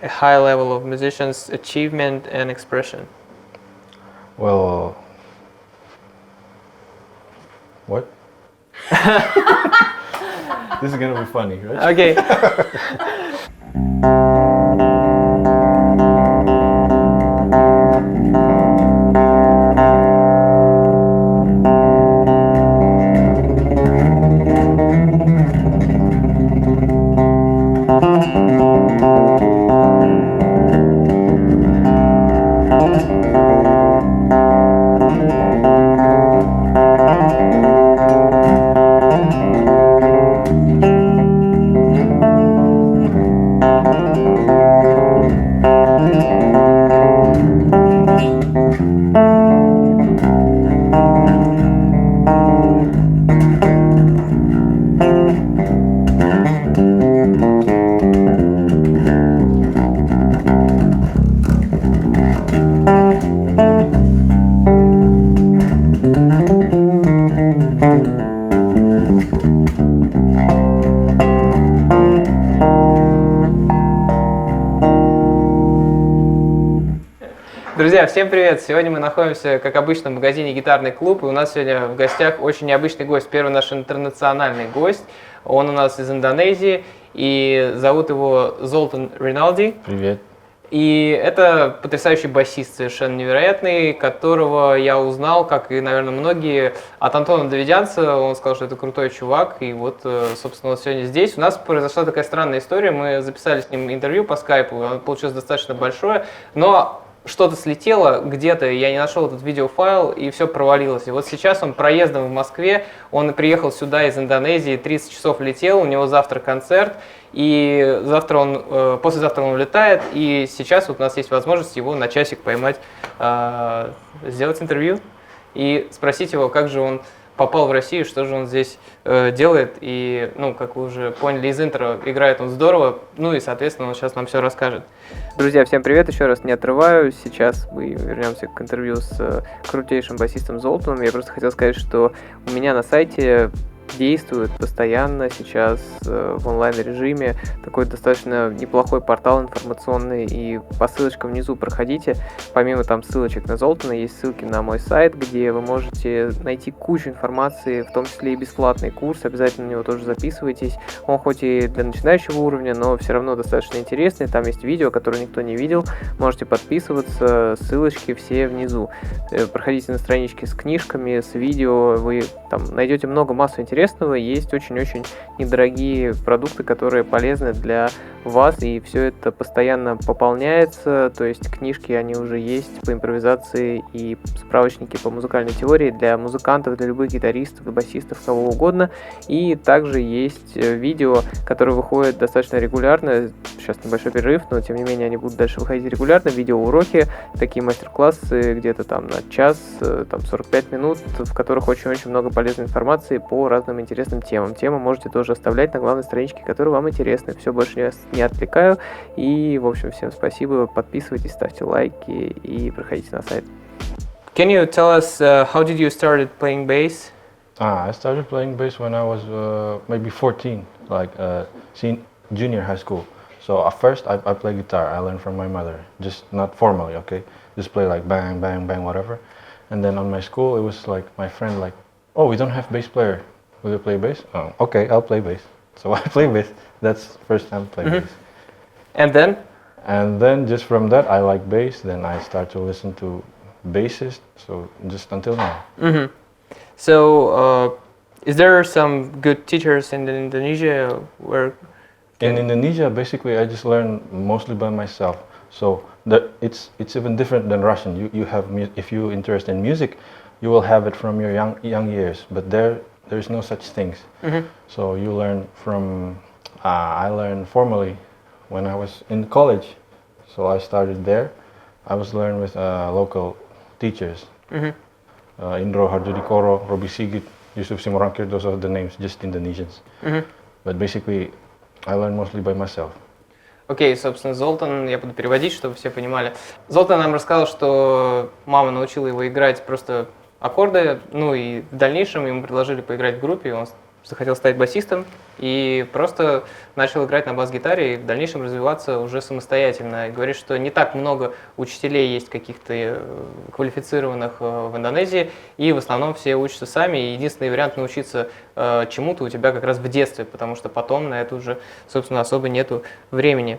a high level of musicians' achievement and expression? Well, what? This is gonna be funny, right? Okay. Друзья, всем привет! Сегодня мы находимся, как обычно, в магазине «Гитарный клуб», и у нас сегодня в гостях очень необычный гость. Первый наш интернациональный гость, он у нас из Индонезии, и зовут его Золтан Renaldi. Привет. И это потрясающий басист, совершенно невероятный, которого я узнал, как и, наверное, многие, от Антона Давидянца. Он сказал, что это крутой чувак, и вот, собственно, он сегодня здесь. У нас произошла такая странная история, мы записали с ним интервью по скайпу, оно получилось достаточно большое, но что-то слетело где-то, я не нашел этот видеофайл, и все провалилось. И вот сейчас он проездом в Москве, он приехал сюда из Индонезии, 30 часов летел, у него завтра концерт, и послезавтра он улетает, и сейчас вот у нас есть возможность его на часик поймать, сделать интервью и спросить его, как же он попал в Россию, что же он здесь делает, и, ну, как вы уже поняли из интро, играет он здорово, ну и, соответственно, он сейчас нам все расскажет. Друзья, всем привет, еще раз не отрываю, сейчас мы вернемся к интервью с крутейшим басистом Золтаном. Я просто хотел сказать, что у меня на сайте действует постоянно сейчас в онлайн-режиме такой достаточно неплохой портал информационный, и по ссылочкам внизу проходите. Помимо там ссылочек на Золтана, есть ссылки на мой сайт, где вы можете найти кучу информации, в том числе и бесплатный курс, обязательно на него тоже записывайтесь. Он хоть и для начинающего уровня, но все равно достаточно интересный, там есть видео, которые никто не видел, можете подписываться, ссылочки все внизу. Проходите на странички с книжками, с видео, вы там найдете массу интересного, есть очень-очень недорогие продукты, которые полезны для вас, и все это постоянно пополняется, то есть книжки, они уже есть по импровизации и справочники по музыкальной теории для музыкантов, для любых гитаристов, басистов, кого угодно, и также есть видео, которые выходят достаточно регулярно, сейчас небольшой перерыв, но тем не менее они будут дальше выходить регулярно, видеоуроки, такие мастер-классы где-то там на час, там 45 минут, в которых очень-очень много полезной информации по разным интересным темам. Темы можете тоже оставлять на главной страничке, которые вам интересны. Все, больше не отвлекаю. И, в общем, всем спасибо. Подписывайтесь, ставьте лайки и проходите на сайт. Can you tell us how did you started playing bass? I started playing bass when I was maybe 14, like junior high school. So at first I play guitar. I learned from my mother, just not formally, okay? Just play like bang, bang, bang, whatever. And then on my school, it was like my friend like, oh, we don't have bass player. Will you play bass? Oh, okay, I'll play bass. So I play bass. That's the first time playing bass. And then? And then just from that, I like bass. Then I start to listen to bassists. So just until now. So, is there some good teachers in Indonesia where? In Indonesia, basically, I just learn mostly by myself. So it's even different than Russian. You have, if you're interested in music, you will have it from your young years. But there's no such things. So you learn from. I learned formally when I was in college. So I started there. I was learning with local teachers. Indro Harjodikoro, Robi Sigit, Yusuf Simorangkir, those are the names, just Indonesians. But basically, I learned mostly by myself. Окей, собственно, Золтан, я буду переводить, чтобы все понимали. Золтан нам рассказал, что мама научила его играть просто аккорды, ну и в дальнейшем ему предложили поиграть в группе, и он что хотел стать басистом, и просто начал играть на бас-гитаре и в дальнейшем развиваться уже самостоятельно. И говорит, что не так много учителей есть каких-то квалифицированных в Индонезии, и в основном все учатся сами, и единственный вариант научиться чему-то у тебя как раз в детстве, потому что потом на это уже, собственно, особо нету времени.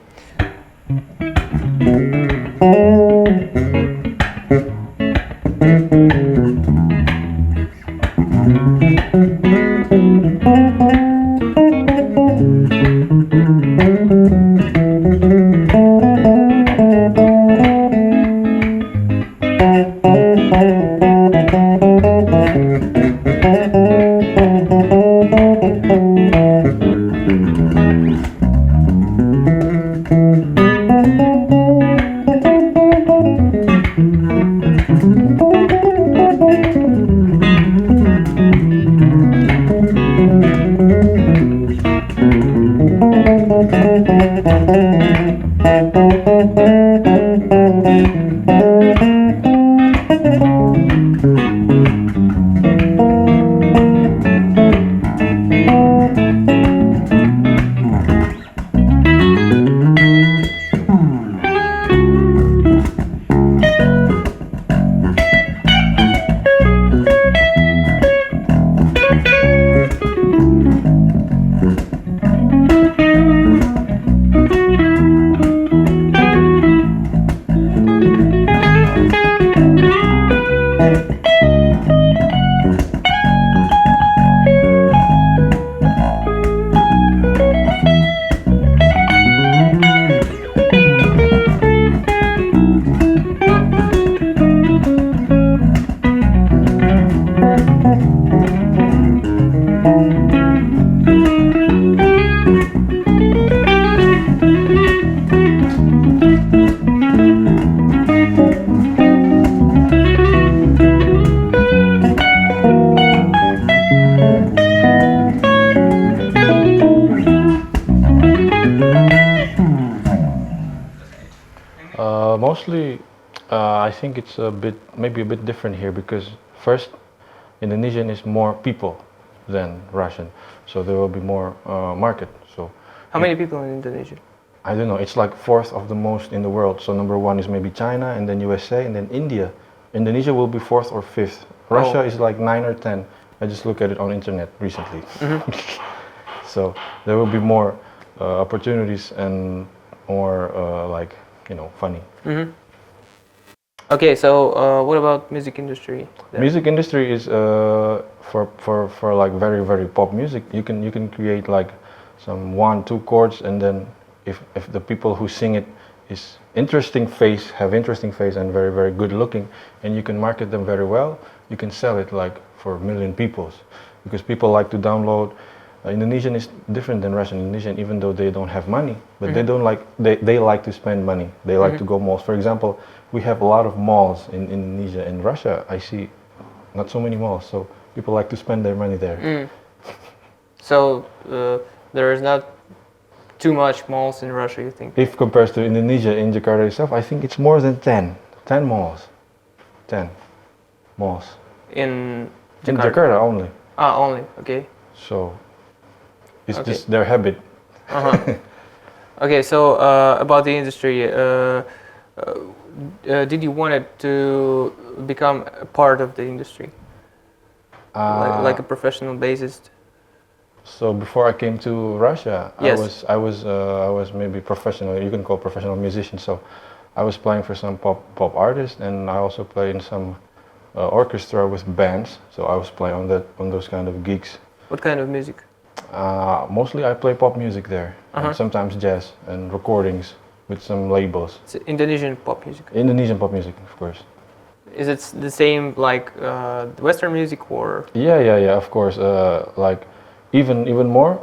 Mostly, I think it's maybe a bit different here because first, Indonesian is more people than Russian, so there will be more market. So How many people in Indonesia? I don't know. It's like fourth of the most in the world. So number one is maybe China, and then USA, and then India. Indonesia will be fourth or fifth. Russia is like 9 or 10. I just looked at it on internet recently. So there will be more opportunities and more funny. Okay, so what about music industry? there? Music industry is for like very very pop music. You can create like some 1-2 chords, and then if the people who sing it is have interesting face and very very good looking, and you can market them very well, you can sell it like for a million people, because people like to download. Indonesian is different than Russian. Indonesian, even though they don't have money, but they like to spend money. They like to go malls. For example, we have a lot of malls in Indonesia. In Russia, I see not so many malls, so people like to spend their money there. So there is not too much malls in Russia, you think? If compared to Indonesia, in Jakarta itself, I think it's more than 10 malls. 10 malls. In In Jakarta only. Ah, only, okay. So it's just their habit. Okay, so about the industry, did you want it to become a part of the industry? Like a professional bassist? So before I came to Russia, Yes. I was maybe professional. You can call professional musician. So I was playing for some pop artists, and I also play in some orchestra with bands. So I was playing on those kind of gigs. What kind of music? Mostly I play pop music there, and sometimes jazz and recordings with some labels. It's Indonesian pop music. Indonesian pop music, of course. Is it the same like Western music or? Yeah, of course. Like even more.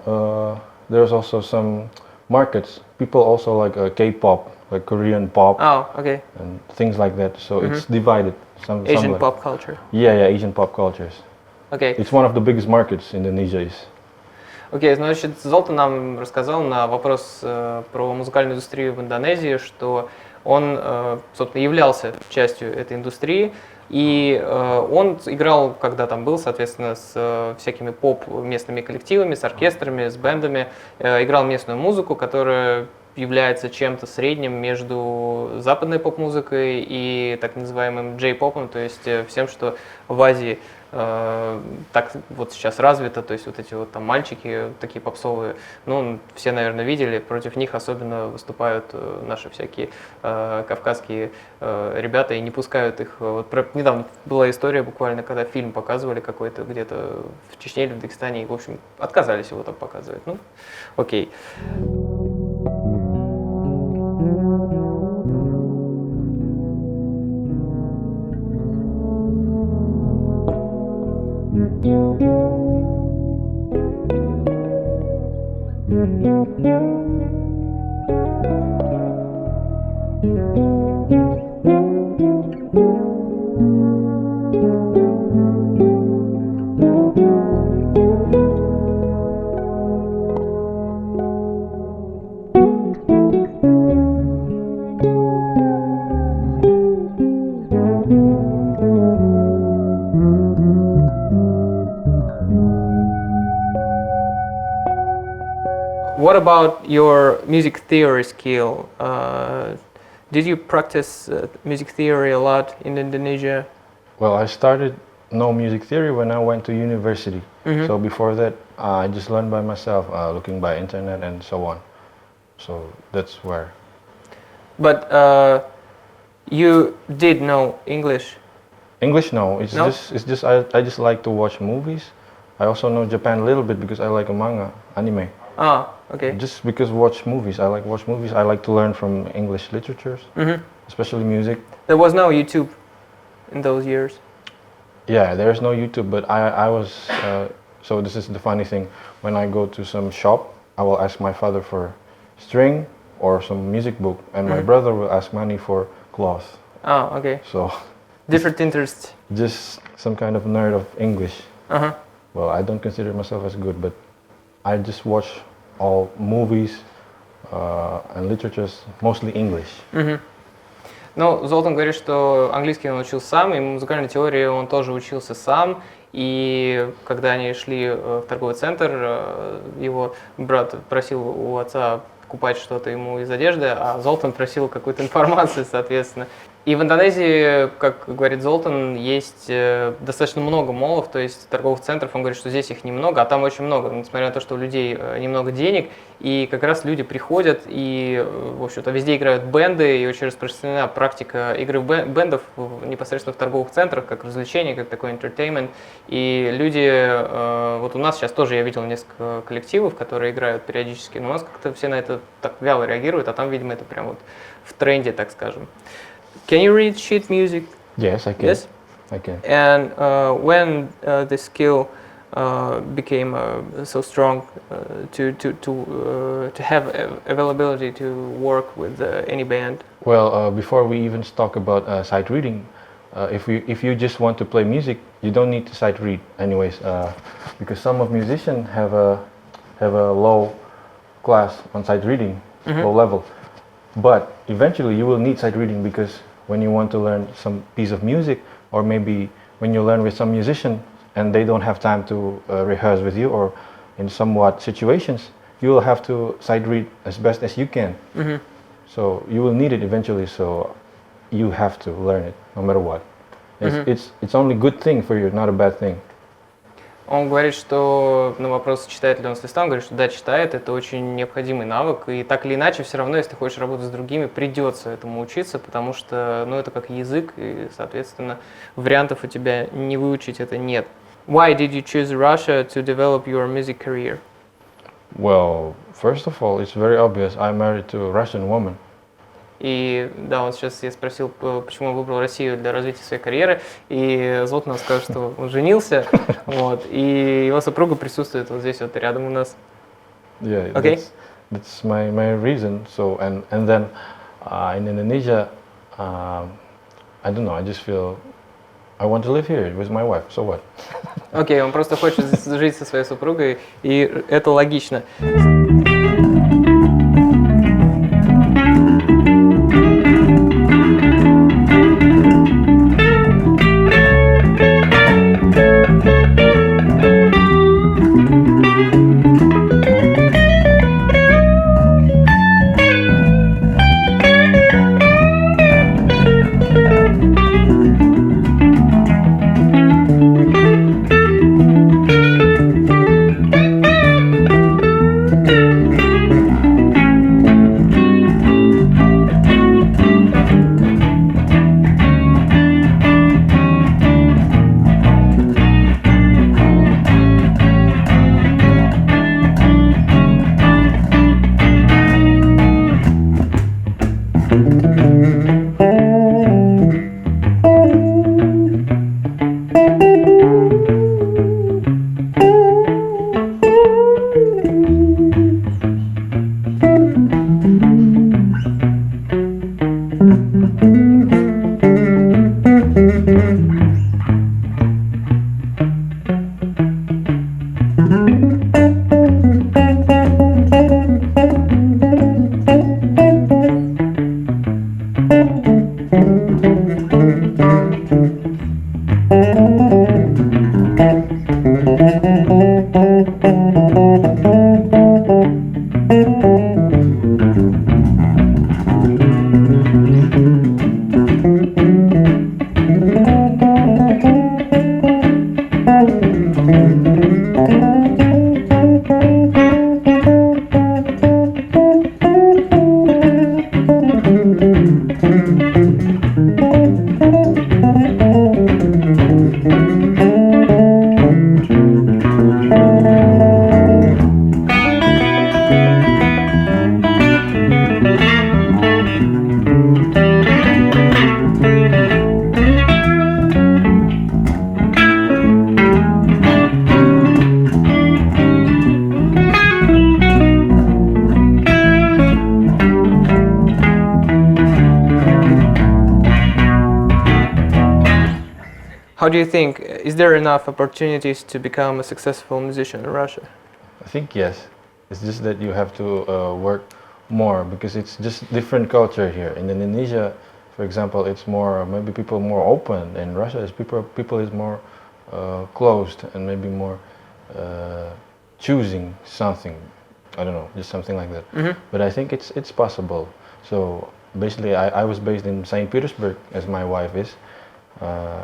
There's also some markets. People also like K-pop, like Korean pop. Oh, okay. And things like that. So it's divided. Asian pop culture. Yeah, Asian pop cultures. Okay. It's one of the biggest markets Indonesia is. Окей, значит, Золтан нам рассказал на вопрос про музыкальную индустрию в Индонезии, что он, собственно, являлся частью этой индустрии, И он играл, когда там был, соответственно, с всякими поп-местными коллективами, с оркестрами, с бэндами, играл местную музыку, которая является чем-то средним между западной поп-музыкой и так называемым джей-попом, то есть всем, что в Азии так вот сейчас развито, то есть вот эти вот там мальчики такие попсовые, ну, все, наверное, видели, против них особенно выступают наши всякие кавказские ребята и не пускают их. Вот недавно была история буквально, когда фильм показывали какой-то где-то в Чечне или в Дагестане, и, в общем, отказались его там показывать. Ну, окей. What about your music theory skill? Did you practice music theory a lot in Indonesia? Well, I started know music theory when I went to university. So before that, I just learned by myself, looking by internet and so on. So that's where. But you did know English? English, no. It's No? just I just like to watch movies. I also know Japan a little bit because I like a manga, anime. Ah, okay. Just because watch movies, I like watch movies. I like to learn from English literatures, especially music. There was no YouTube in those years. Yeah, there's no YouTube, but I was. So this is the funny thing. When I go to some shop, I will ask my father for string or some music book, and my brother will ask money for cloth. Ah, okay. So Different interests. just some kind of nerd of English. Uh-huh. Well, I don't consider myself as good, but I just watch all movies and literatures, mostly English. Ну, Золтан говорит, что английский он учил сам, и музыкальной теории он тоже учился сам. И когда они шли в торговый центр, его брат просил у отца покупать что-то ему из одежды, а Золтан просил какую-то информацию, соответственно. И в Индонезии, как говорит Золтан, есть достаточно много молов, то есть торговых центров. Он говорит, что здесь их немного, а там очень много, несмотря на то, что у людей немного денег. И как раз люди приходят, и, в общем-то, везде играют бенды, и очень распространена практика игры бендов непосредственно в торговых центрах, как развлечение, как такой entertainment. И люди, вот у нас сейчас тоже я видел несколько коллективов, которые играют периодически, но у нас как-то все на это так вяло реагируют, а там, видимо, это прям вот в тренде, так скажем. Can you read sheet music? Yes, I can. Yes. I can. And when the skill became so strong to have availability to work with any band? Well, before we even talk about sight reading, if you just want to play music, you don't need to sight read, anyways, because some of musicians have a low class on sight reading, low level. But eventually you will need sight reading because when you want to learn some piece of music, or maybe when you learn with some musician and they don't have time to rehearse with you, or in somewhat situations, you will have to sight read as best as you can. So you will need it eventually, so you have to learn it no matter what. It's only good thing for you, not a bad thing. Он говорит, что на вопрос, читает ли он с листа, он говорит, что да, читает, это очень необходимый навык, и так или иначе, все равно, если ты хочешь работать с другими, придется этому учиться, потому что, ну, это как язык, и, соответственно, вариантов у тебя не выучить это нет. Why did you choose Russia to develop your music career? Well, first of all, it's very obvious. I'm married to a Russian woman. И да, вот сейчас я спросил, почему он выбрал Россию для развития своей карьеры, и Золтан сказал, что он женился, вот, и его супруга присутствует вот здесь вот рядом у нас. Yeah, Okay. that's my reason. So and then in Indonesia, I don't know. I just feel I want to live here with my wife. So what? Окей, он просто хочет жить со своей супругой, и это логично. How do you think, is there enough opportunities to become a successful musician in Russia? I think yes. It's just that you have to work more because it's just different culture here. In Indonesia, for example, it's more maybe people more open. In Russia, is people is more closed and maybe more choosing something. I don't know, just something like that. Mm-hmm. But I think it's possible. So basically, I was based in St. Petersburg, as my wife is.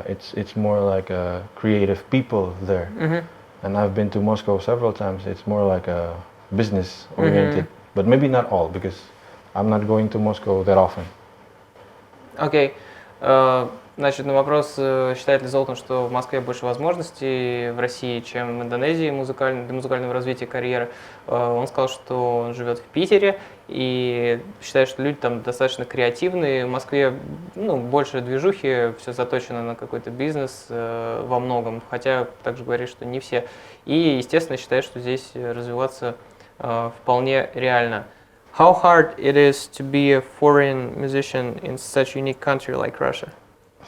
It's more like creative people there. Mm-hmm. And I've been to Moscow several times. It's more like a business oriented, but maybe not all because I'm not going to Moscow that often. Окей. Значит, на вопрос, считает ли Золтан, что в Москве больше возможностей в России, чем в Индонезии для музыкального развития карьеры, он сказал, что он живет в Питере и считает, что люди там достаточно креативные. В Москве больше движухи, все заточено на какой-то бизнес во многом, хотя также говорит, что не все. И, естественно, считает, что здесь развиваться вполне реально. How hard it is to be a foreign musician in such a unique country like Russia?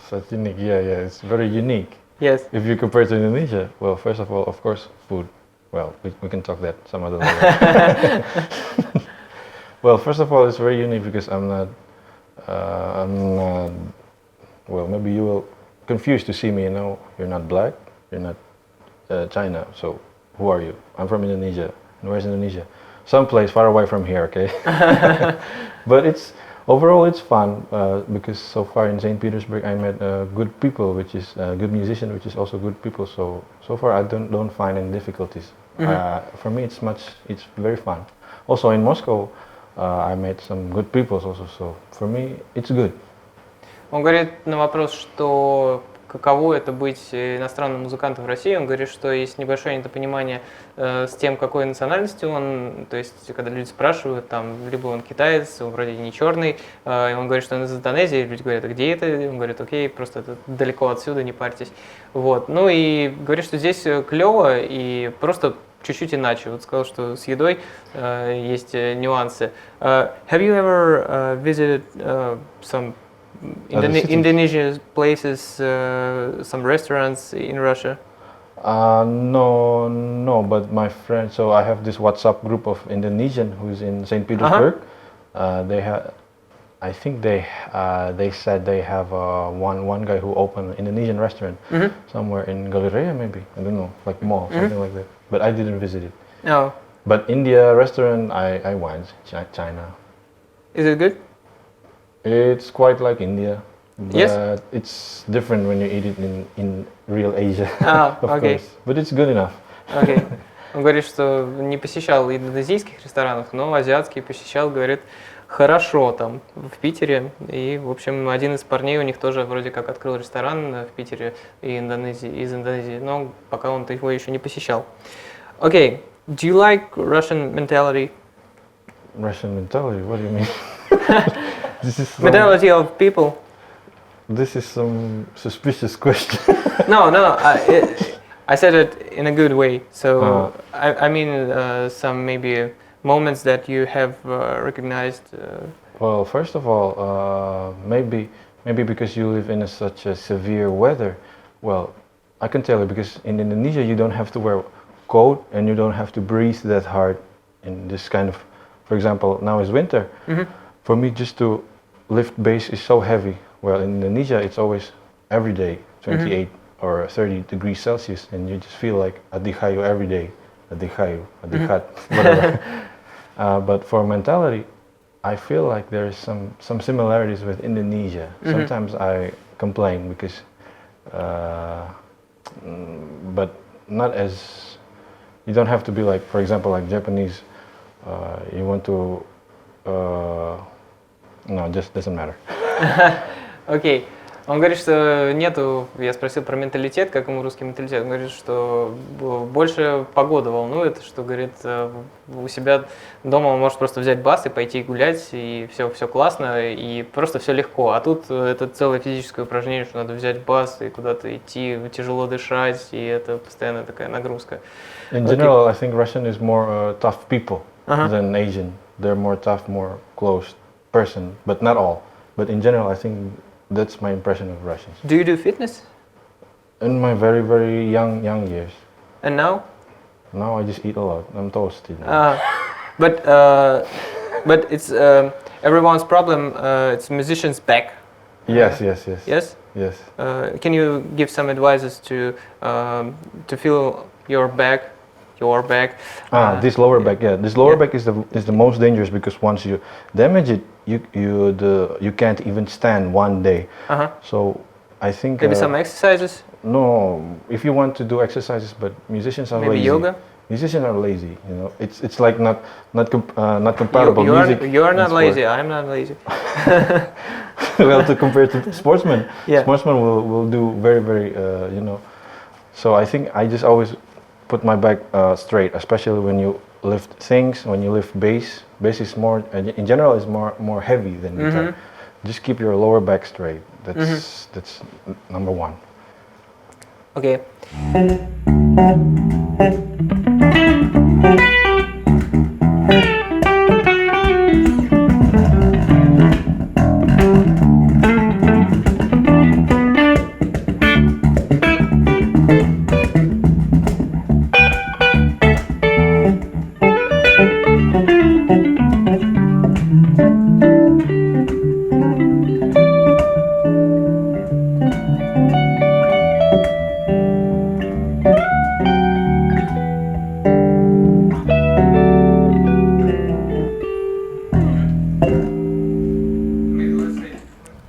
Such unique, yeah, it's very unique. Yes. If you compare to Indonesia, well, first of all, of course, food. Well, we can talk that some other day. Well, first of all, it's very unique because I'm not, well, maybe you will confuse to see me, you're not black, you're not China, so who are you? I'm from Indonesia. And where's Indonesia? Some place far away from here, okay? But overall it's fun because so far in St. Petersburg I met good people, which is good musician, which is also good people. So far I don't find any difficulties. Mm-hmm. For me it's very fun. Also in Moscow I met some good people also. So for me it's good. Он говорит на вопрос, что каково это быть иностранным музыкантом в России, он говорит, что есть небольшое недопонимание с тем, какой национальности он, то есть, когда люди спрашивают, там, либо он китаец, он вроде не черный, и он говорит, что он из Индонезии, люди говорят, а где это? Он говорит, окей, просто это далеко отсюда, не парьтесь. Вот. Ну и говорит, что здесь клево и просто чуть-чуть иначе. Вот сказал, что с едой есть нюансы. Have you ever visited some Indonesian places, some restaurants in Russia? No, but my friend. So I have this WhatsApp group of Indonesian who's in St. Petersburg. They have, I think they said they have one guy who opened an Indonesian restaurant somewhere in Galleria, maybe, I don't know, like mall, something like that. But I didn't visit it. Oh. But India restaurant I went, China. Is it good? It's quite like India, but yes? It's different when you eat it in real Asia, of okay. course. But it's good enough. Okay. Он говорит, что не посещал индонезийских ресторанов, но азиатские посещал, говорит, хорошо там в Питере. И, в общем, один из парней у них тоже вроде как открыл ресторан в Питере из Индонезии, но пока он его еще не посещал. Okay, do you like Russian mentality? Russian mentality? What do you mean? This is Mentality of people. This is some suspicious question. No, I said it in a good way. So I mean some maybe moments that you have recognized. Well, first of all, maybe because you live in such a severe weather. Well, I can tell you because in Indonesia you don't have to wear coat and you don't have to breathe that hard in this kind of. For example, now is winter. For me, just to lift bass is so heavy. Well, in Indonesia, it's always every day 28 or 30 degrees Celsius, and you just feel like adikhayu every day, adikhayu, adikhat, whatever. But for mentality, I feel like there's some similarities with Indonesia. Sometimes I complain because, but not as. You don't have to be like, for example, like Japanese. You want to. No, just doesn't matter. Окей. Он говорит, что нету, я спросил про менталитет, как ему русский менталитет. Он говорит, что больше погода волнует, что, говорит, у себя дома он может просто взять бас и пойти гулять, и все классно, и просто все легко. А тут это целое физическое упражнение, что надо взять бас и куда-то идти, тяжело дышать, и это постоянно такая нагрузка. In general, I think Russian is more tough people than Asian. They're more tough, more closed person, but not all. But in general, I think that's my impression of Russians. Do you do fitness? In my very, very young years. And now? Now I just eat a lot. I'm toasted. But it's everyone's problem. It's musicians' back. Yes. Yes. Yes. Can you give some advices to feel your back? This lower back. Yeah, this lower back is the most dangerous because once you damage it, you can't even stand one day. So I think maybe some exercises. No, if you want to do exercises, but musicians are maybe lazy. Yoga. Musicians are lazy. You know, it's like not comparable. You are not lazy. I'm not lazy. Well, to compare to sportsmen, sportsmen will do very, very, So I think I just always put my back straight, especially when you lift things, when you lift bass. Bass is more, in general, is more heavy than guitar. Just keep your lower back straight. That's number one. Okay.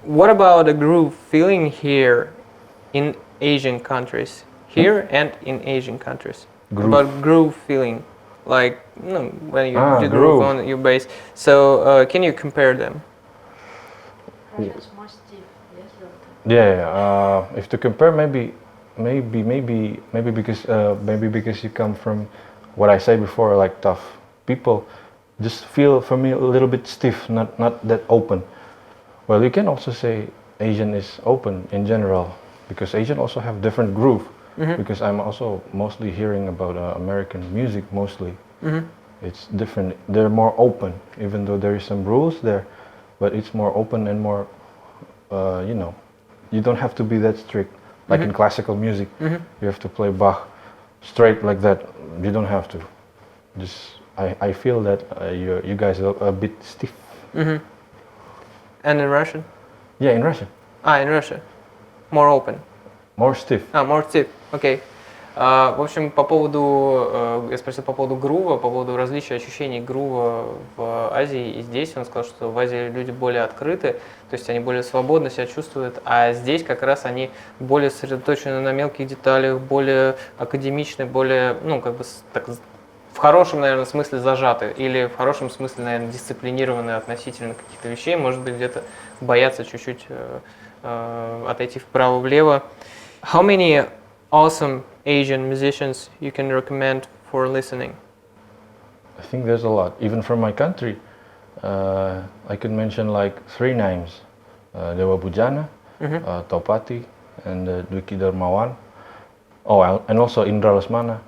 What about the groove feeling here in Asian countries? Here and in Asian countries. Groove. About groove feeling, like when you do groove groove on your bass. So can you compare them? Russian is more stiff, yes, Zoltan? Yeah. If to compare, maybe because you come from what I said before, like tough people, just feel for me a little bit stiff, not that open. Well, you can also say Asian is open in general, because Asian also have different groove. Because I'm also mostly hearing about American music mostly. It's different. They're more open, even though there is some rules there, but it's more open and more, you don't have to be that strict. Like in classical music, you have to play Bach straight like that. You don't have to. Just I feel that you guys are a bit stiff. And in Russian? Yeah, in Russian. In Russia. More open. More stiff. More stiff. Окей. В общем, по поводу, я спросил по поводу грува, по поводу различия ощущений грува в Азии и здесь. Он сказал, что в Азии люди более открыты, то есть они более свободно себя чувствуют, а здесь как раз они более сосредоточены на мелких деталях, более академичны, более, так, в хорошем, наверное, смысле зажаты, или в хорошем смысле, наверное, дисциплинированы относительно каких-то вещей, может быть, где-то боятся чуть-чуть отойти вправо-влево. How many awesome Asian musicians you can recommend for listening? I think there's a lot. Even from my country, I could mention like 3 names: Dewa Bujana, Topati, and Dwiki Darmawan. Oh, and also Indra Lesmana,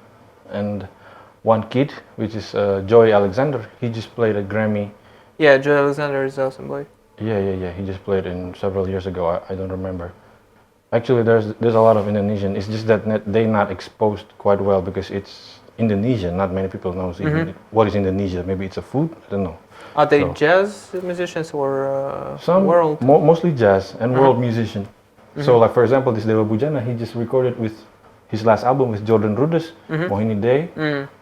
and one kid, which is Joey Alexander. He just played a Grammy. Yeah, Joe Alexander is awesome boy. Yeah. He just played in several years ago. I don't remember. Actually, there's a lot of Indonesian. It's just that they're not exposed quite well because it's Indonesia. Not many people knows what is Indonesia. Maybe it's a food. I don't know. Are they So- jazz musicians or Some world? mostly jazz and world musician. So like for example, this Dewa Bujana, he just recorded with his last album with Jordan Rudess, Mohini Day,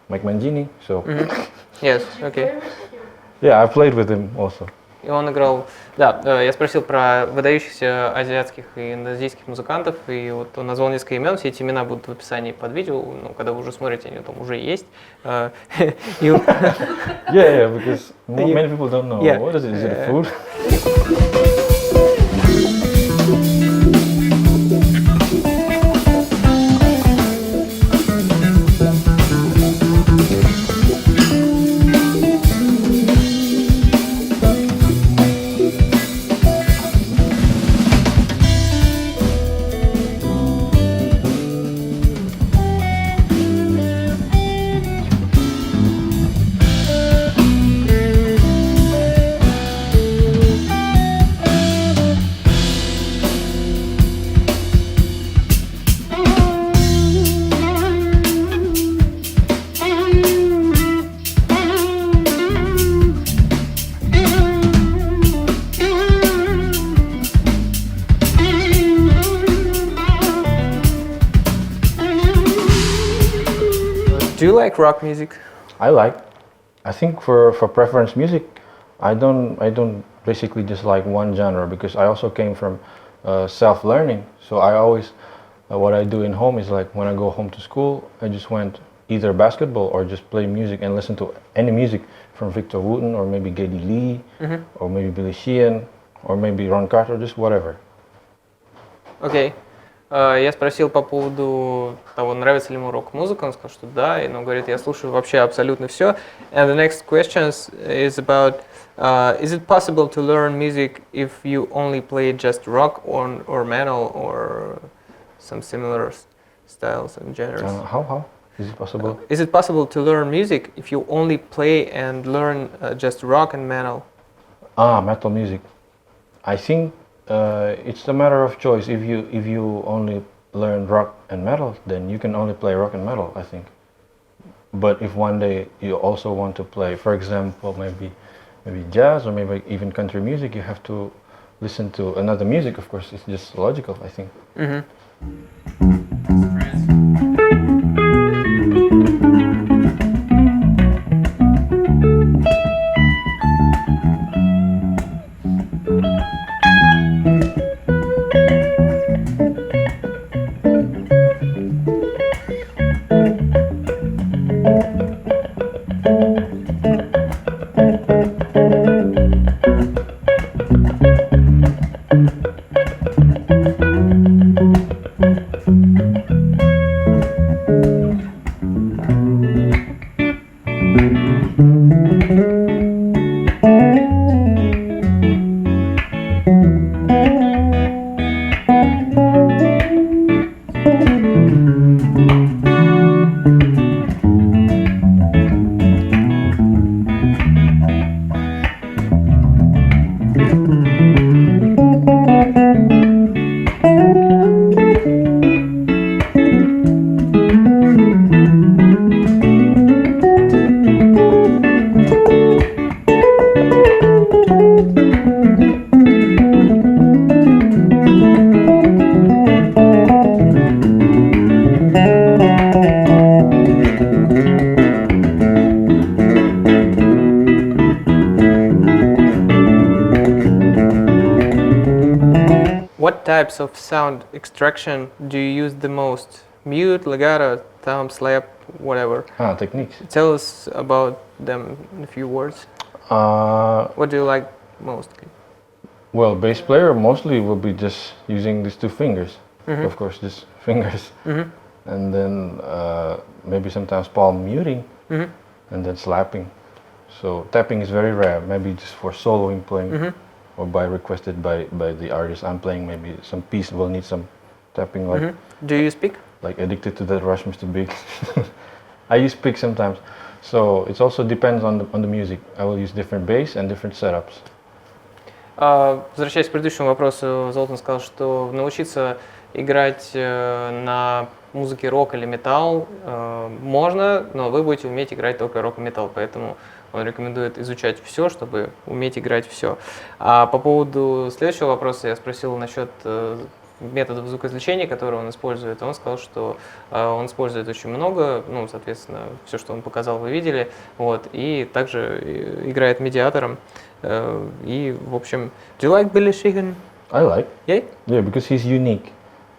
Mike Mangini. So Yes, Did you okay. play with him? yeah, I played with him also. И он играл, да, я спросил про выдающихся азиатских и индонезийских музыкантов, и вот он назвал несколько имен, все эти имена будут в описании под видео, ну, когда вы уже смотрите, они там уже есть. И он- Yeah, because Yeah. many people don't know. Yeah. What is it? Is it a food? Do you like rock music? I think for preference music, I don't basically just like one genre because I also came from self-learning. So I always what I do in home is like when I go home to school, I just went either basketball or just play music and listen to any music from Victor Wooten or maybe Geddy Lee or maybe Billy Sheehan or maybe Ron Carter, just whatever. Окей. Я спросил по поводу того, нравится ли ему рок-музыка, он сказал, что да, и он говорит, я слушаю вообще абсолютно все. And the next question is about, is it possible to learn music if you only play just rock or metal or some similar styles and genres? How? Is it possible? Is it possible to learn music if you only play and learn just rock and metal? Metal music. I think it's a matter of choice. If you only learn rock and metal, then you can only play rock and metal, I think. But if one day you also want to play, for example, maybe jazz or maybe even country music, you have to listen to another music. Of course, it's just logical, I think. What types of sound extraction do you use the most? Mute, legato, thumb, slap, whatever. Techniques. Tell us about them in a few words. What do you like most? Well, bass player mostly will be just using these 2 fingers. Of course, just fingers. And then maybe sometimes palm muting and then slapping. So tapping is very rare. Maybe just for soloing playing, or by requested by the artist I'm playing. Maybe some piece will need some tapping, like Do you speak? like Addicted to That Rush, Mr. Big. I use pick sometimes. So it also depends on the music. I will use different bass and different setups. Возвращаясь к предыдущему вопросу, Золтан сказал, что научиться играть на музыке рок или металл можно, но вы будете уметь играть только рок и металл, поэтому он рекомендует изучать все, чтобы уметь играть все. А по поводу следующего вопроса я спросил насчет методов звукоизвлечения, которые он использует. Он сказал, что он использует очень много, ну, соответственно, все, что он показал, вы видели, вот, и также играет медиатором. И, в общем, do you like Billy Sheehan? I like. Yeah? Yeah, because he's unique.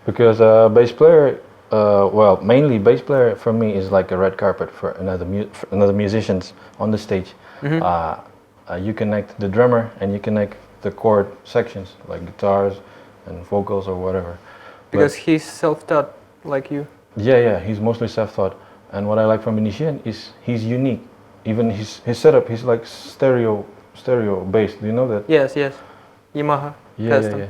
Because bass player, well, mainly bass player for me is like a red carpet for another musicians on the stage. You connect the drummer and you connect the chord sections like guitars and vocals or whatever. Because he's self-taught like you. Yeah, he's mostly self-taught. And what I like from Indonesian is he's unique. Even his setup, he's like stereo bass. Do you know that? Yes. Yamaha. Custom. Yeah.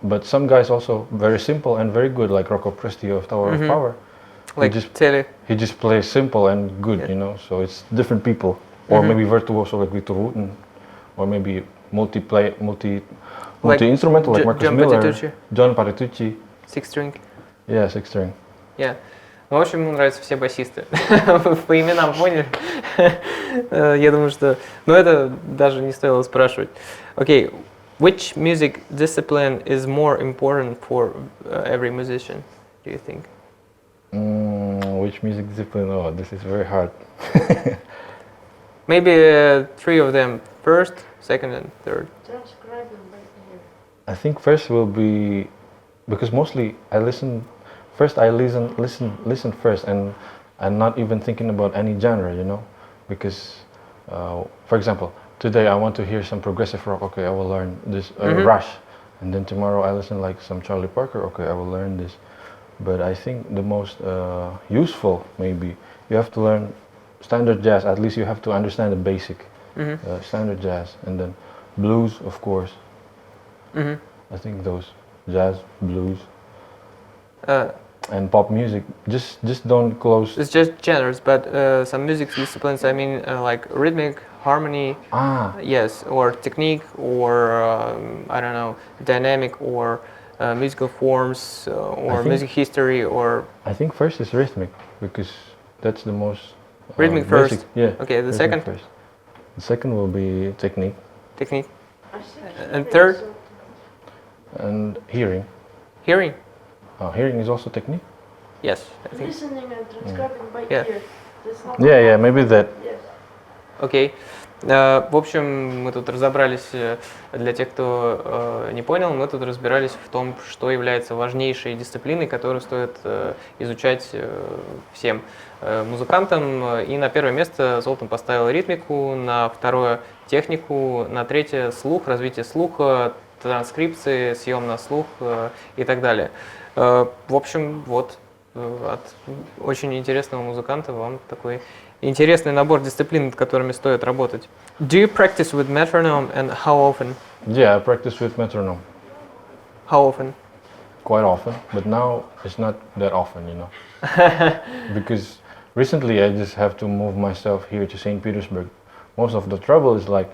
But some guys also very simple and very good, like Rocco Presti of Tower of Power. Like Tele. He just plays simple and good, you know. So it's different people, or maybe virtuoso like Victor Wooten, or maybe multi-instrumental like Marcus John Miller, Patitucci. John Patitucci. Six string. Yeah, six string. Yeah. Ну, в общем, ему нравятся все басисты. По именам поняли? Я думаю, что... Но это даже не стоило спрашивать. Okay, which music discipline is more important for every musician, do you think? Which music discipline? Oh, this is very hard. Maybe three of them. First, second, and third. Transcribing by ear. I think first will be, because mostly I listen first first, and I'm not even thinking about any genre, you know, because for example, today I want to hear some progressive rock, okay, I will learn this Rush, and then tomorrow I listen like some Charlie Parker, okay, I will learn this. But I think the most useful, maybe, you have to learn standard jazz. At least you have to understand the basic standard jazz, and then blues, of course. I think those jazz, blues, and pop music. Just don't close. It's just genres, but some music disciplines, I mean, like rhythmic, harmony, yes, or technique, or I don't know, dynamic, or musical forms, or music history, or... I think first is rhythmic, because that's the most... Rhythmic basic. first? Yeah. Okay, the second? First. The second will be technique. Technique. I think And it third? is, And hearing. Hearing? Hearing is also technique? Yes, I think. listening and transcribing by Yeah. ear. That's not Yeah, maybe that. Yes. Окей. В общем, мы тут разобрались, для тех, кто не понял, мы тут разбирались в том, что является важнейшей дисциплиной, которую стоит изучать всем музыкантам. И на первое место Золтан поставил ритмику, на второе технику, на третье слух, развитие слуха, транскрипции, съем на слух и так далее. В общем, вот от очень интересного музыканта вам такой интересный набор дисциплин, над которыми стоит работать. Do you practice with metronome and how often? Yeah, I practice with metronome. How often? Quite often, but now it's not that often, you know. Because recently I just have to move myself here to St. Petersburg. Most of the trouble is like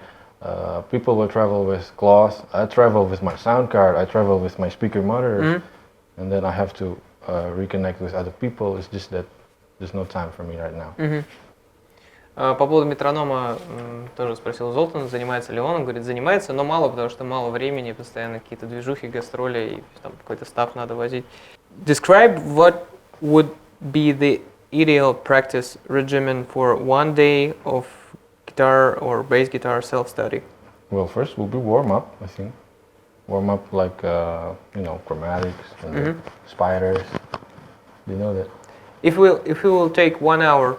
people will travel with cloth. I travel with my sound card. I travel with my speaker monitors, and then I have to reconnect with other people. It's just that there's no time for me right now. По поводу метронома тоже спросил Золтан, занимается ли он. Он говорит, занимается, но мало, потому что мало времени, постоянно какие-то движухи, гастроли, и там какой-то став надо возить. Describe what would be the ideal practice regimen for one day of guitar or bass guitar self-study? Well, first will be warm up, I think. Warm up like, you know, chromatics and spiders. You know that? If we will take 1 hour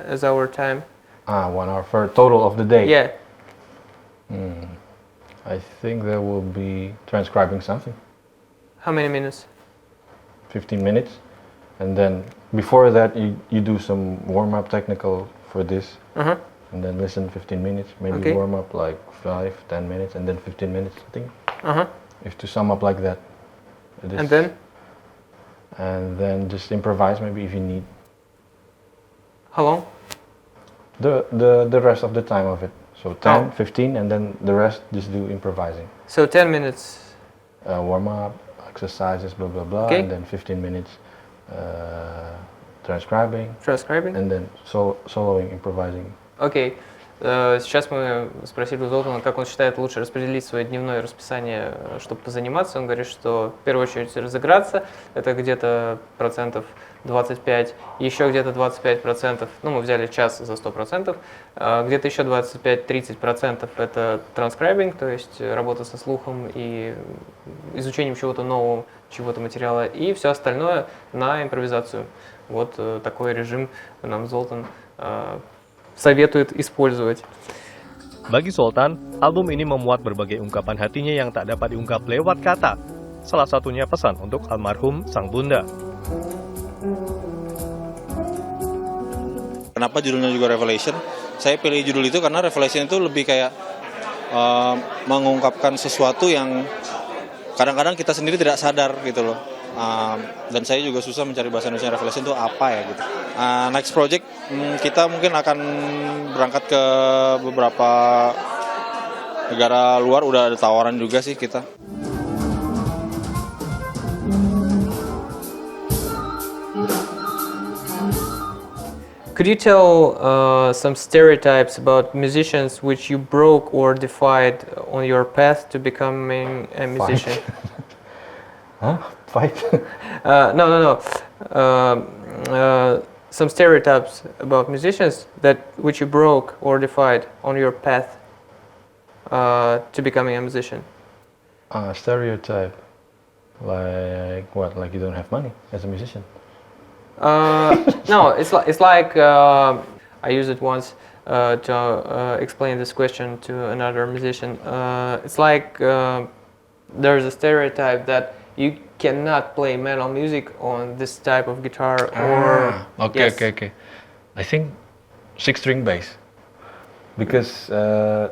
as our time. 1 hour for a total of the day. Yeah. I think that will be transcribing something. How many minutes? 15 minutes. And then before that you do some warm up technical for this. and then listen 15 minutes, maybe Okay. warm up like 5-10 minutes, and then 15 minutes, I think. Uh-huh. If to sum up like that. It is- And then? And then just improvise maybe if you need. How long? The rest of the time of it. So 10, Oh. 15, and then the rest just do improvising. So 10 minutes. Warm up, exercises, blah blah blah, Okay. and then 15 minutes transcribing, Transcribing? and then soloing, improvising. Окей. Сейчас мы спросили у Золтана, как он считает лучше распределить свое дневное расписание, чтобы позаниматься. Он говорит, что в первую очередь разыграться, это где-то процентов 25, еще где-то 25%, ну мы взяли час за 100%, где-то еще 25-30% это транскрайбинг, то есть работа со слухом и изучением чего-то нового, чего-то материала, и все остальное на импровизацию. Вот такой режим нам Золтан советует использовать. Bagi Zoltan, album ini memuat berbagai ungkapan hatinya yang tak dapat diungkap lewat kata. Salah satunya pesan untuk almarhum sang bunda. Kenapa judulnya juga Revelation? Saya pilih judul itu karena Revelation itu lebih kayak mengungkapkan sesuatu yang kadang-kadang kita sendiri tidak sadar gitu loh. Dan saya juga susah mencari bahasa Indonesia Revelation itu apa ya gitu. Next project kita mungkin akan berangkat ke beberapa negara luar, udah ada tawaran juga sih kita. Could you tell some stereotypes about musicians which you broke or defied on your path to becoming a musician? Huh? Fight? No. Some stereotypes about musicians which you broke or defied on your path to becoming a musician. Stereotype. Like what? Like you don't have money as a musician? No, it's like I used it once to explain this question to another musician. It's like there's a stereotype that you cannot play metal music on this type of guitar or Okay. yes. Okay. I think 6-string bass, because I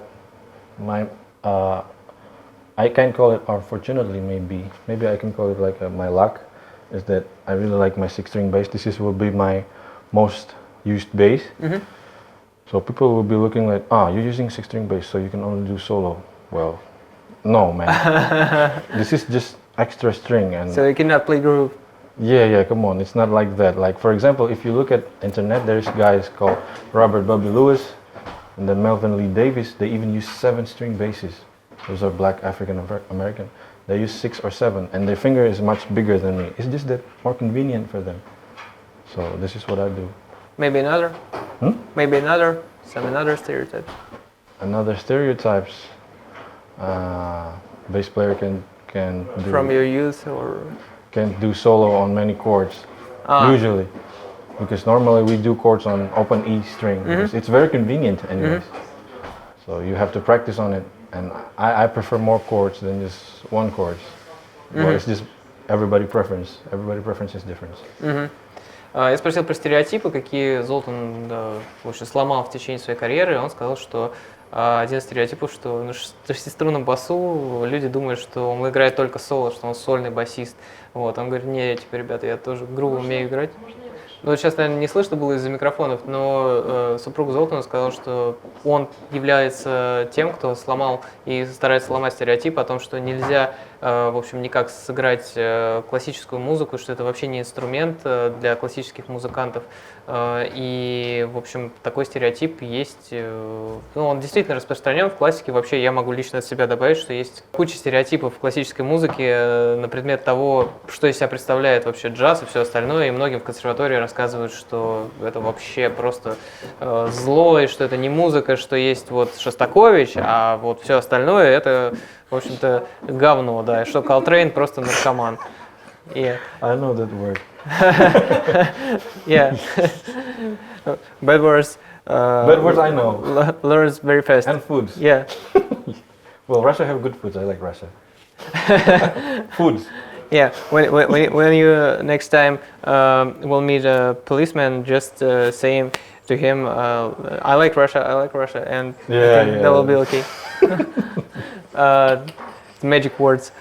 can call it, or fortunately maybe I can call it like my luck, is that I really like my 6-string bass. Will be my most used bass. Mhm. So people will be looking like, you're using 6-string bass, so you can only do solo. Well, no, man. This is just extra string, and So you cannot play groove. yeah, come on, it's not like that. Like for example, if you look at internet, there's guys called Robert Bobby Lewis, and then Melvin Lee Davis. They even use 7-string basses. Those are black African American. They use 6 or 7, and their finger is much bigger than me. It's just that more convenient for them. So this is what I do. Maybe another. Maybe another. Some another stereotype. Another stereotypes. Bass player can do From your youth or can do solo on many chords. Usually, because normally we do chords on open E string. Because it's very convenient anyways. So you have to practice on it, and I prefer more chords than just one chord. Well, it's just everybody preference. Everybody preference is different. Я спросил про стереотипы, какие Золтан в общем, сломал в течение своей карьеры, и он сказал, что один из стереотипов, что на шестиструнном басу люди думают, что он играет только соло, что он сольный басист. Вот, он говорит, не, типа, ребята, я тоже грув умею играть. Ну, вот сейчас, наверное, не слышно было из-за микрофонов, но супруг Золтана сказал, что он является тем, кто сломал и старается сломать стереотип о том, что нельзя, в общем, никак сыграть классическую музыку, что это вообще не инструмент для классических музыкантов. И, в общем, такой стереотип есть, ну, он действительно распространен в классике. Вообще, я могу лично от себя добавить, что есть куча стереотипов в классической музыке на предмет того, что из себя представляет вообще джаз и все остальное. И многим в консерватории рассказывают, что это вообще просто зло, и что это не музыка, что есть вот Шостакович, а вот все остальное это, в общем-то, говно, да, и что Колтрейн просто наркоман. Yeah. I know that word. Yeah. Bad words. Bad words I know. Learns very fast. And foods. Yeah. Well, Russia have good foods. I like Russia. Foods. Yeah, when you next time will meet a policeman, just say to him, I like Russia, and that will be okay. Magic words.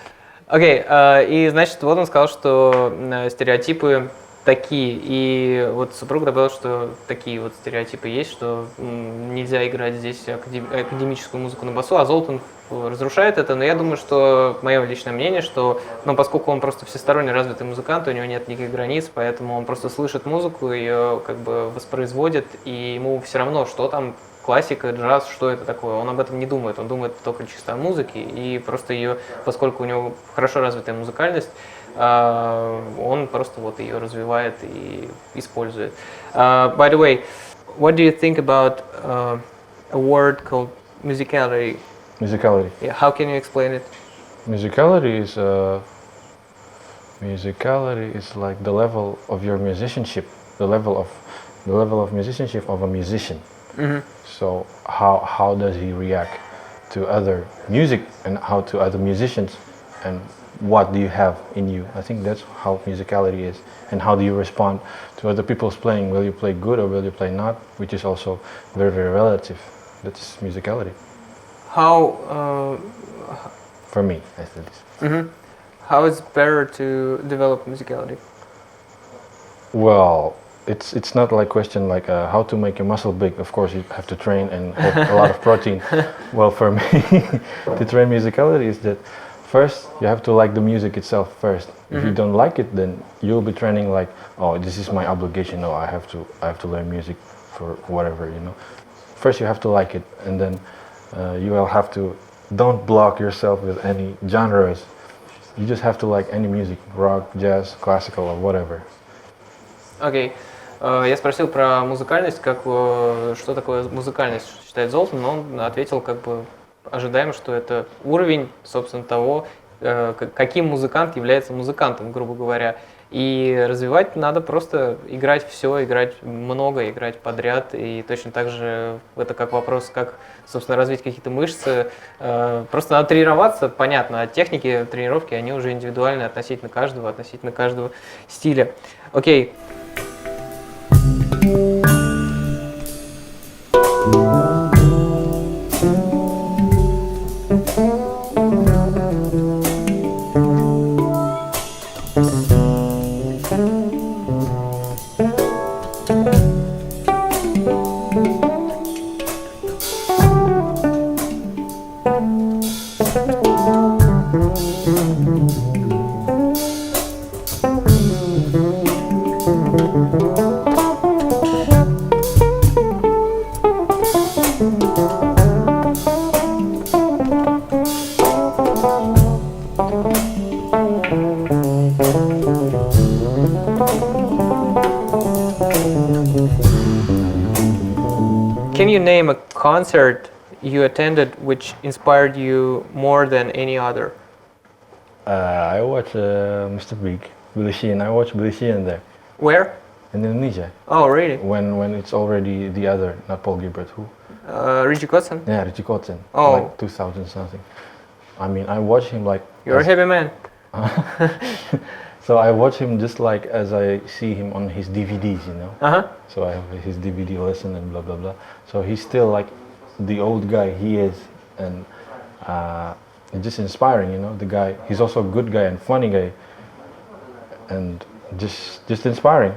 Окей, и значит, вот он сказал, что стереотипы такие, и вот супруг добавил, что такие вот стереотипы есть, что нельзя играть здесь академическую музыку на басу, а Золтан разрушает это, но я думаю, что, мое личное мнение, что, поскольку он просто всесторонне развитый музыкант, у него нет никаких границ, поэтому он просто слышит музыку, ее как бы воспроизводит, и ему все равно, что там классика, джаз, что это такое, он об этом не думает, он думает только чисто о музыке, и просто ее, поскольку у него хорошо развитая музыкальность, он просто вот ее развивает и использует. By the way, what do you think about a word called musicality? Musicality. Yeah, how can you explain it? Musicality is like the level of your musicianship, the level of musicianship of a musician. Mm-hmm. So how does he react to other music and how to other musicians, and what do you have in you? I think that's how musicality is. And how do you respond to other people's playing? Will you play good or will you play not? Which is also very, very relative. That's musicality. How For me, I think. mm-hmm. How is better to develop musicality? Well, it's not like question like how to make your muscle big. Of course, you have to train and have a lot of protein. Well, for me, to train musicality is that first you have to like the music itself first. If you don't like it, then you'll be training like, oh, this is my obligation. No, I have to learn music for whatever, you know. First you have to like it, and then you will have to don't block yourself with any genres. You just have to like any music, rock, jazz, classical, or whatever. Окей. Я спросил про музыкальность, что такое музыкальность, считает Золтан, но он ответил как бы ожидаемо, что это уровень, собственно, того, каким музыкант является музыкантом, грубо говоря. И развивать надо просто играть все, играть много, играть подряд. И точно так же это как вопрос, как, собственно, развить какие-то мышцы. Просто надо тренироваться, понятно, а техники тренировки, они уже индивидуальны относительно каждого стиля. Окей. Can you name a concert you attended which inspired you more than any other? I watched Mr. Big, Billy Sheehan. I watched Billy Sheehan there Where? in Indonesia. Oh, really? When it's already the other, not Paul Gilbert, who? Richie Kotzen? Yeah, Richie Kotzen. Oh. Like 2000 something. I mean, I watched him like. You're a heavy man. So I watch him just like as I see him on his DVDs, you know. Uh-huh. So I have his DVD lesson and blah blah blah. So he's still like the old guy he is, and it's just inspiring, you know. The guy, he's also a good guy and funny guy, and just inspiring.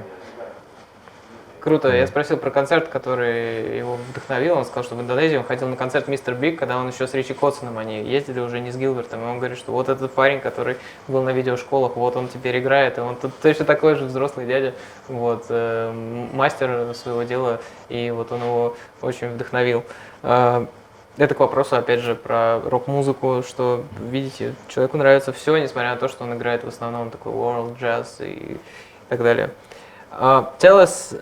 Круто. Я спросил про концерт, который его вдохновил. Он сказал, что в Индонезии он ходил на концерт Мистер Биг, когда он еще с Ричи Котсоном, они ездили уже не с Гилбертом. И он говорит, что вот этот парень, который был на видеошколах, вот он теперь играет, и он тут точно такой же взрослый дядя, вот, мастер своего дела, и вот он его очень вдохновил. Это к вопросу, опять же, про рок-музыку, что, видите, человеку нравится все, несмотря на то, что он играет в основном такой world, jazz и так далее. Tell us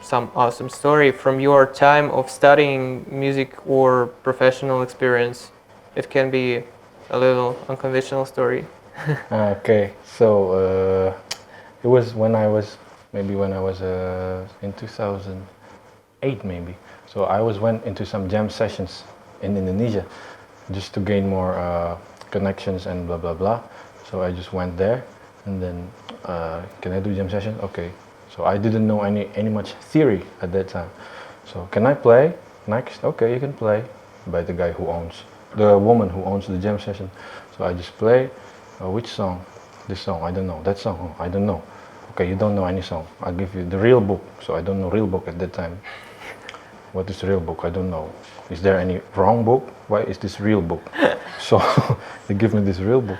some awesome story from your time of studying music or professional experience. It can be a little unconventional story. Okay, so it was when I was in 2008 maybe. So I went into some jam sessions in Indonesia just to gain more, connections and blah blah blah. So I just went there, and then can I do jam session? Okay. So I didn't know any much theory at that time. So can I play next? Okay, you can play. By the guy who owns, the woman who owns the jam session. So I just play. Which song? This song, I don't know. That song, oh, I don't know. Okay, you don't know any song. I'll give you the real book. So I don't know real book at that time. What is real book? I don't know. Is there any wrong book? Why is this real book? So they give me this real book,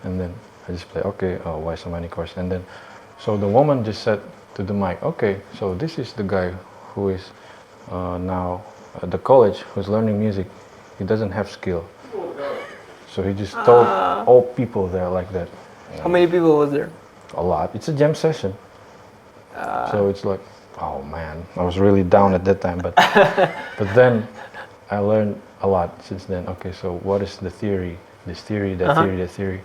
and then I just play. Okay, why so many chords? And then, so the woman just said to the mic, okay, so this is the guy who is now at the college who's learning music. He doesn't have skill. So he just told all people there like that. How many people was there? A lot. It's a jam session. So it's like, oh man, I was really down at that time. But then I learned a lot since then. Okay, so what is the theory? This theory, that theory, that theory.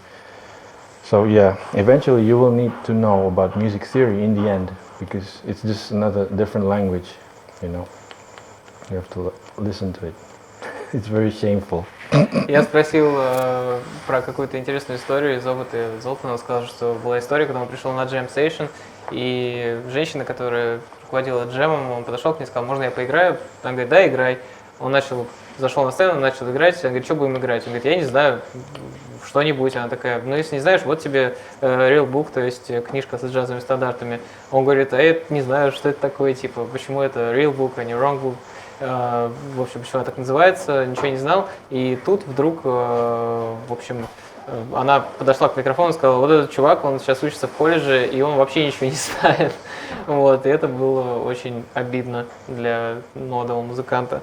So yeah, eventually you will need to know about music theory in the end, because it's just another different language, you know. You have to listen to it. It's very shameful. Я спросил про какую-то интересную историю из опыта Золтана. Он сказал, что была история, когда он пришел на джем сейшн, и женщина, которая руководила джемом, он подошел к ней и сказал, можно я поиграю? Она говорит, да, играй. Он зашел на сцену, начал играть, она говорит, что будем играть? Он говорит, я не знаю, что-нибудь. Она такая, ну если не знаешь, вот тебе real book, то есть книжка с джазовыми стандартами. Он говорит, а я не знаю, что это такое, типа, почему это real book, а не wrong book. В общем, почему она так называется, ничего не знал. И тут вдруг, в общем, она подошла к микрофону и сказала, вот этот чувак, он сейчас учится в колледже, и он вообще ничего не знает. Вот, и это было очень обидно для молодого музыканта.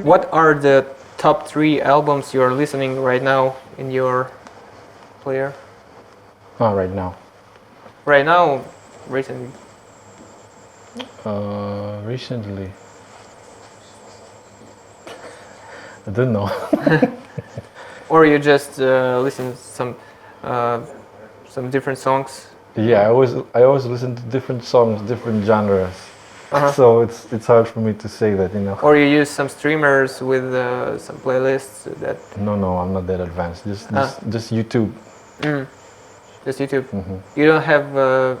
What are the top 3 albums you are listening right now in your player? Right now. Right now, recently. Recently. I don't know. Or you just listen to some different songs? Yeah, I always listen to different songs, different genres. So it's hard for me to say that, you know. Or you use some streamers with some playlists that... No, I'm not that advanced. Just YouTube. Just YouTube. Mm-hmm. You don't have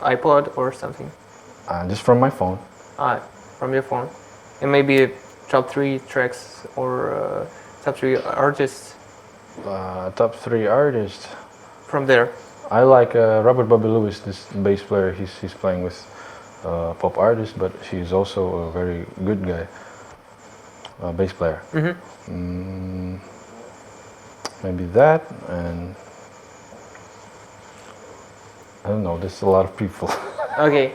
iPod or something? Just from my phone. From your phone. And maybe top 3 tracks or top 3 artists? Top 3 artists. From there. I like Robert Bobby Lewis, this bass player. He's playing with pop artist, but he's also a very good guy, bass player. Maybe that, and I don't know, there's a lot of people. Окей.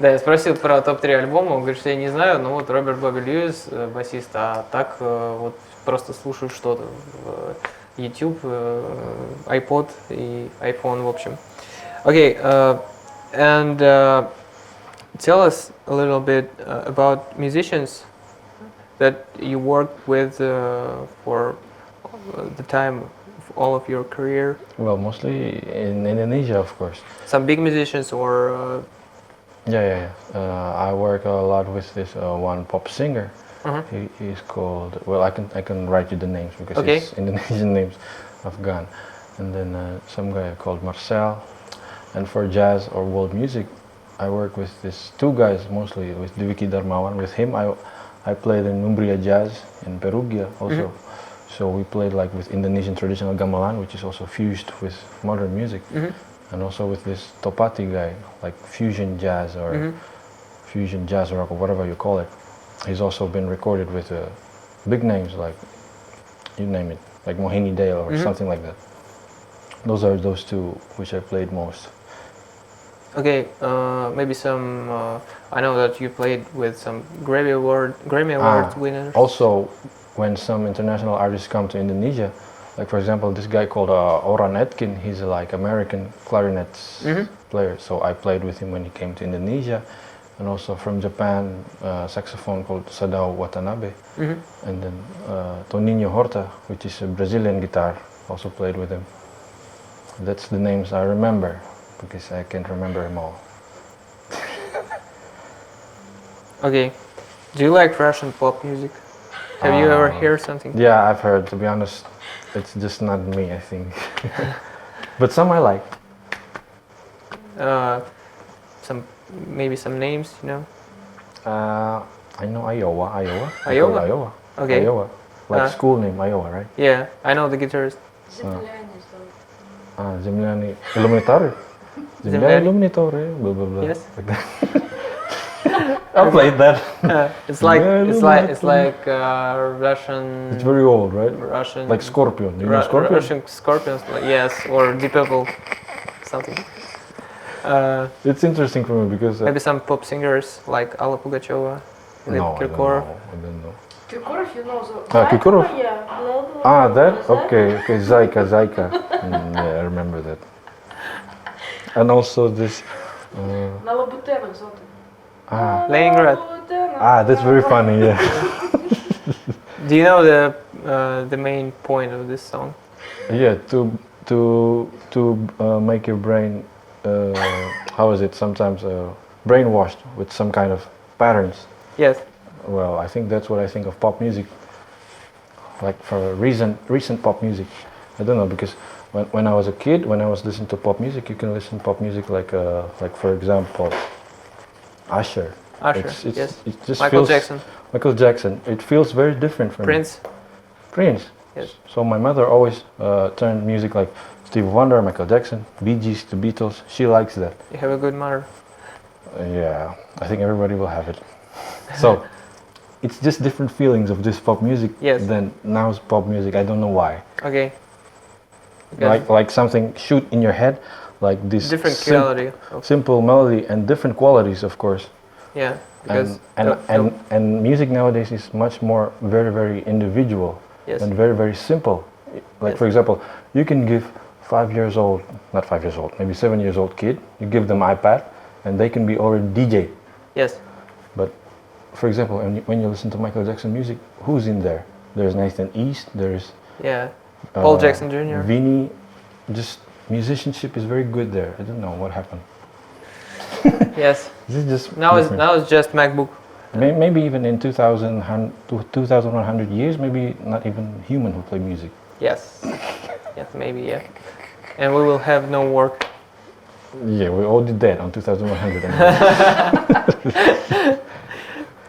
Да, я спросил про топ-3 альбома, он говорит, что я не знаю, но вот Роберт Бобби Льюис, басист, а так вот просто слушаю что-то в YouTube, iPod и iPhone, в общем. Okay, and tell us a little bit about musicians that you worked with for the time of all of your career. Well, mostly in Indonesia, of course. Some big musicians or... Yeah. I work a lot with this one pop singer. He's called, well, I can write you the names because it's Indonesian names I've gone. And then some guy called Marcel. And for jazz or world music, I work with these 2 guys mostly, with Dwiki Darmawan. With him I played in Umbria Jazz in Perugia also. So we played like with Indonesian traditional gamelan, which is also fused with modern music. And also with this Topati guy, like fusion jazz or fusion jazz rock or whatever you call it. He's also been recorded with big names like, you name it, like Mohini Dale or something like that. Those are those 2 which I played most. Okay, maybe some, I know that you played with some Grammy Award winners. Also, when some international artists come to Indonesia, Like for example, this guy called Oran Etkin, he's a like American clarinet player. So I played with him when he came to Indonesia, and also from Japan, saxophone called Sadao Watanabe, and then Toninho Horta, which is a Brazilian guitar, also played with him. That's the names I remember, because I can't remember them all. Okay. Do you like Russian pop music? Have you ever heard something? Yeah, I've heard. To be honest, it's just not me, I think. But some I like. Maybe some names, you know? I know Iowa. Iowa? Iowa. Okay. Iowa. Like school name, Iowa, right? Yeah, I know the guitarist. Земляне, so. Земляне Illuminatore. Земляне. Illuminatore. Blah blah blah. Yes. Like that. I played that. It's like Yeah, Russian. It's very old, right? Russian. Like Scorpion. You know Scorpion? Russian Scorpions, like, yes, or Deep Purple, something. It's interesting for me because Maybe some pop singers like Alla Pugacheva, no, Kirkorov. I don't know. Kirkorov, you know, so. Kirkorov? Yeah. That? Okay, Zaika. Yeah, I remember that. And also this. На Лабутенах, Золтан. Leningrad. That's very funny. Yeah. Do you know the main point of this song? Yeah, to make your brain, how is it? Sometimes brainwashed with some kind of patterns. Yes. Well, I think that's what I think of pop music. Like for recent pop music, I don't know, because when I was a kid, when I was listening to pop music, you can listen to pop music like for example, Usher. Yes. It just Michael feels, Jackson. Michael Jackson. It feels very different from Prince. Prince. Yes. So my mother always turned music like Stevie Wonder, Michael Jackson, Bee Gees, the Beatles. She likes that. You have a good mother. Yeah, I think everybody will have it. So it's just different feelings of this pop music than now's pop music. I don't know why. Okay. Like something shoot in your head, like this different quality. Simple melody and different qualities, of course. Yeah. Because and music nowadays is much more very individual and very simple. Like for example, you can give 5 years old, not 5 years old, maybe 7 years old kid, you give them iPad and they can be already DJ. Yes. But for example, when you listen to Michael Jackson music, who's in there? There's Nathan East, there's Paul Jackson Jr. Vinny. Just musicianship is very good there. I don't know what happened. Yes. This is just now it's just MacBook. Maybe even in 2100 years, maybe not even human who play music. Yes. Yes, maybe, yeah. And we will have no work. Yeah, we all did that on 2100.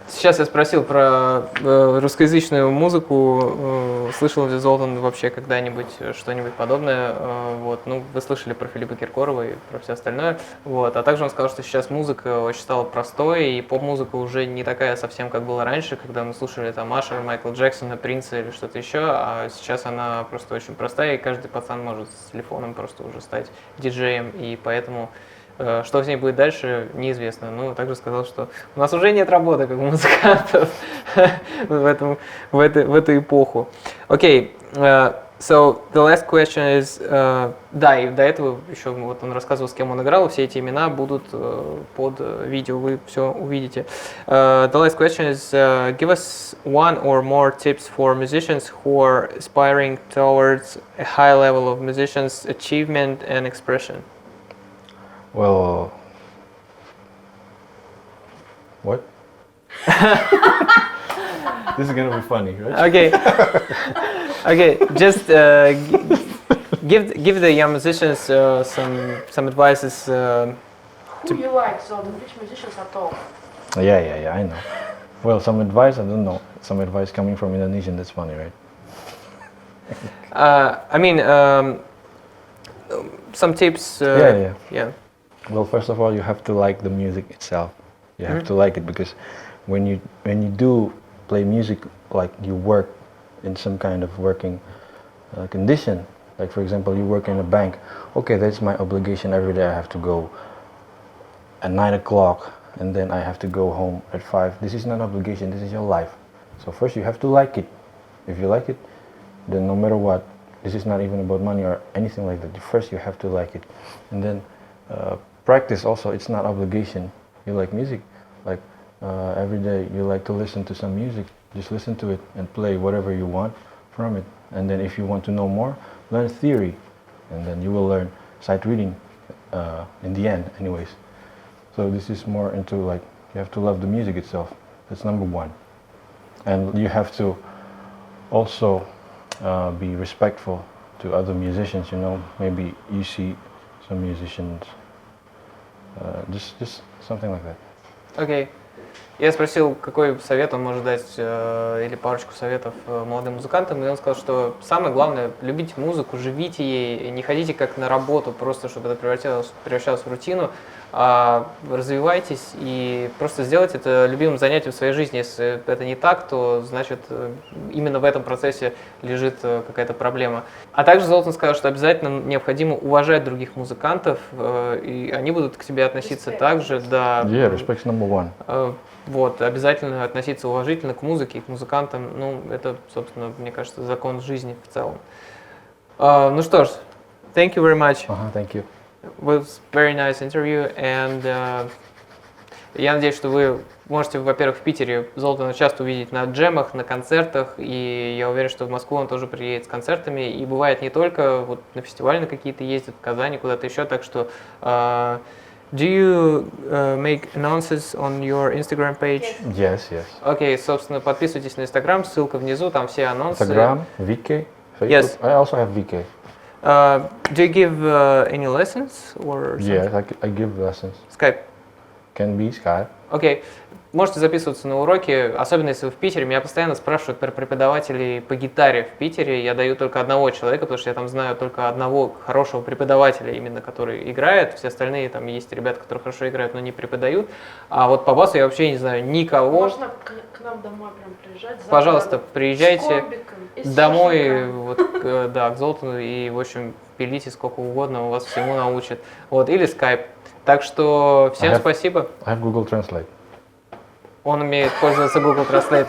Сейчас я спросил про русскоязычную музыку. Слышал ли Золтан вообще когда-нибудь что-нибудь подобное? Вот. Ну, вы слышали про Филиппа Киркорова и про все остальное. Вот. А также он сказал, что сейчас музыка очень стала простой, и поп-музыка уже не такая совсем, как было раньше, когда мы слушали там Ашера, Майкла Джексона, Принца или что-то еще. А сейчас она просто очень простая, и каждый пацан может с телефоном просто уже стать диджеем, и поэтому... Что с ней будет дальше, неизвестно. Ну, также сказал, что у нас уже нет работы как музыкантов в эту эпоху. Окей, so the last question is, да, и до этого еще вот он рассказывал, с кем он играл, все эти имена будут под видео, вы все увидите. The last question is, give us one or more tips for musicians who are aspiring towards a high level of musicians' achievement and expression. Well, what? This is gonna be funny, right? Okay. Just give the young musicians some advices. Who you like, Zoltan? Which musicians are top? Yeah, I know. Well, some advice, I don't know. Some advice coming from Indonesian, that's funny, right? I mean, some tips. Yeah. Well, first of all, you have to like the music itself. You have to like it, because when you do play music, like you work in some kind of working condition. Like for example, you work in a bank. Okay, that's my obligation every day. I have to go at 9 o'clock, and then I have to go home at 5. This is not an obligation. This is your life. So first, you have to like it. If you like it, then no matter what, this is not even about money or anything like that. First you have to like it, and then practice also. It's not obligation. You like music, like every day you like to listen to some music, just listen to it and play whatever you want from it. And then if you want to know more, learn theory, and then you will learn sight reading in the end anyways. So this is more into like, you have to love the music itself. That's number one. And you have to also be respectful to other musicians, you know. Maybe you see some musicians, just something like that. Окей. Я спросил, какой совет он может дать, или парочку советов молодым музыкантам, и он сказал, что самое главное — любите музыку, живите ей, не ходите как на работу, просто чтобы это превращалось в рутину, а развивайтесь и просто сделайте это любимым занятием в своей жизни. Если это не так, то значит именно в этом процессе лежит какая-то проблема. А также Золтан сказал, что обязательно необходимо уважать других музыкантов, и они будут к тебе относиться так же, да. Yeah, respect's number one. Вот, обязательно относиться уважительно к музыке и к музыкантам. Ну, это, собственно, мне кажется, закон жизни в целом. Ну что ж, thank you very much. Thank you. It was very nice interview, and я надеюсь, что вы можете, во-первых, в Питере Золтана часто увидеть на джемах, на концертах, и я уверен, что в Москву он тоже приедет с концертами, и бывает не только вот на фестивали на какие-то ездит, в Казани, куда-то еще, так что do you make announcements on your Instagram page? Yes, yes. Окей, собственно, подписывайтесь на Instagram, ссылка внизу, там все анонсы. Instagram, VK, Facebook. Yes. I also have VK. Do you give any lessons or something? Yes, I give lessons. Skype. Can be Skype. Окей. Можете записываться на уроки, особенно если вы в Питере. Меня постоянно спрашивают про преподавателей по гитаре в Питере. Я даю только одного человека, потому что я там знаю только одного хорошего преподавателя, именно который играет. Все остальные, там есть ребята, которые хорошо играют, но не преподают. А вот по басу я вообще не знаю никого. Можно к нам домой прям приезжать? Пожалуйста, приезжайте с домой, вот, да, к Золтану, и, в общем, пилите сколько угодно, он вас всему научит. Вот, или Skype. Так что всем спасибо. I have Google Translate. Он умеет пользоваться Google Translate.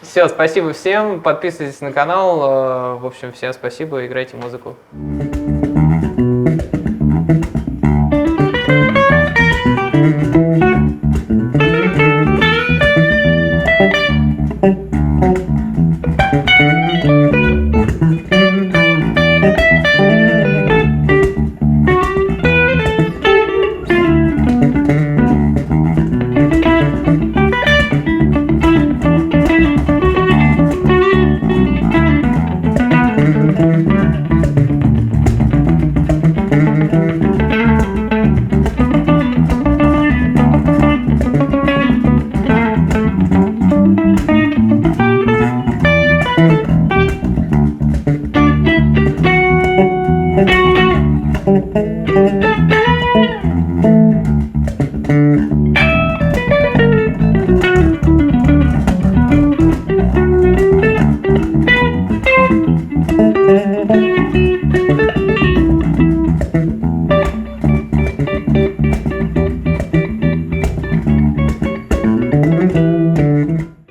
Все, спасибо всем, подписывайтесь на канал. В общем, всем спасибо, играйте музыку. Thank you.